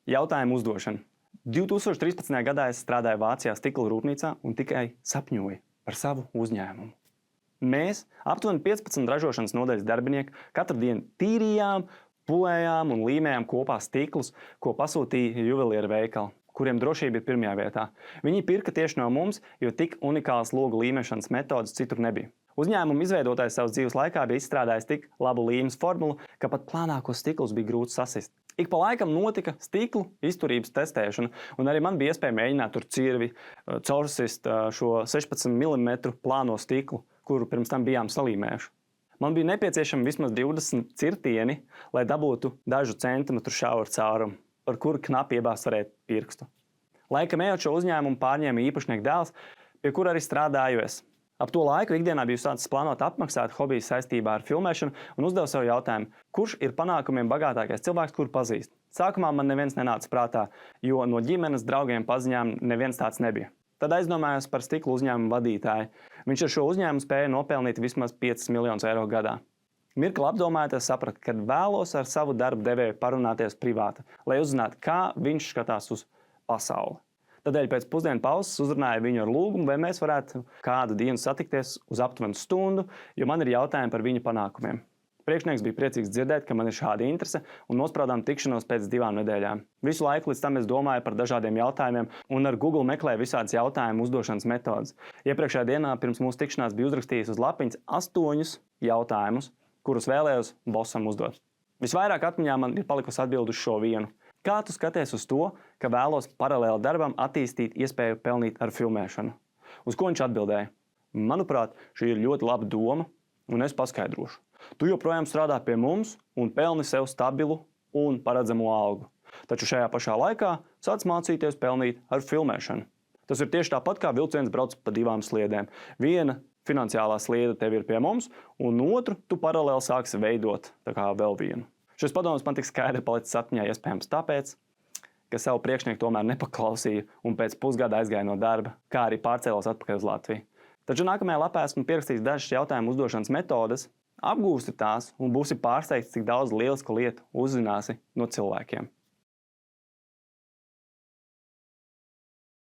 Jautājumu uzdošana. 2013. gadā es strādāju Vācijā stikla rūpnīcā un tikai sapņoju par savu uzņēmumu. Mēs, aptuveni 15 ražošanas nodaļas darbinieki, katru dienu tīrījām, pulējām un līmējām kopā stiklus, ko pasūtīja juvelieru veikali, kuriem drošība ir pirmajā vietā. Viņi pirka tieši no mums, jo tik unikālas logu līmešanas metodas citur nebija. Uzņēmuma izveidotājs savas dzīves laikā bija izstrādājis tik labu līmes formulu, ka pat plānākos stiklus bija grūti sasist. Ik pa laikam notika stiklu izturības testēšana, un arī man bija iespēja mēģināt tur cirvi, caursist šo 16 mm plāno stiklu, kuru pirms tam bijām salīmējuši. Man bija nepieciešami vismaz 20 cirtieni, lai dabūtu dažu centimetru šauru caurumu, par kuru knapi iebāzt varētu pirkstu. Laikam ejot šo uzņēmumu pārņēma īpašnieka dēls, pie kura arī strādāju es. Ap to laiku ikdienā biju sācis plānot apmaksāt hobiju saistībā ar filmēšanu un uzdevu sev jautājumu, kurš ir panākumiem bagātākais cilvēks, kuru pazīst. Sākumā man neviens nenāca prātā, jo no ģimenes, draugiem, paziņām neviens tāds nebija. Tad aizdomājos par stikla uzņēmumu vadītāju. Viņš ar šo uzņēmumu spēja nopelnīt vismaz 5 miljonus eiro gadā. Mirkli apdomājot, sapratu, ka vēlos ar savu darbu devēju parunāties privāti, lai uzzinātu, kā viņš skatās uz pasauli. Tādēļ pēc pusdienu pauzes uzrunāju viņu ar lūgumu, vai mēs varētu kādu dienu satikties uz aptuveni stundu, jo man ir jautājumi par viņa panākumiem. Priekšnieks bija priecīgs dzirdēt, ka man ir šāda interese, un nospraudām tikšanos pēc 2 nedēļām. Visu laiku līdz tam es domāju par dažādiem jautājumiem, un ar Google meklēju visādas jautājumu uzdošanas metodas. Iepriekšējā dienā pirms mūsu tikšanās biju uzrakstījis uz lapiņas 8 jautājumus, kurus vēlējos bossam uzdot. Visvairāk atmiņā man ir palikusi atbilde uz šo vienu. Kā tu skaties uz to, ka vēlos paralēli darbam attīstīt iespēju pelnīt ar filmēšanu? Uz ko viņš atbildēja? Manuprāt, šī ir ļoti laba doma, un es paskaidrošu. Tu joprojām strādā pie mums un pelni sev stabilu un paredzamo algu. Taču šajā pašā laikā sāc mācīties pelnīt ar filmēšanu. Tas ir tieši tāpat, kā vilciens brauc pa 2 sliedēm. Viena finansiālā sliede tev ir pie mums, un otru tu paralēli sāksi veidot tā kā vēl vienu. Šis padoms man tik skaidri palicis atmiņā iespējams tāpēc, ka savu priekšnieku tomēr nepaklausīju un pēc pusgada aizgāju no darba, kā arī pārcēlos atpakaļ uz Latviju. Taču nākamajā lapā esmu pierakstījis dažas jautājumu uzdošanas metodes, apgūsti tās un būsi pārsteigts, cik daudz lielisku lietu uzzināsi no cilvēkiem.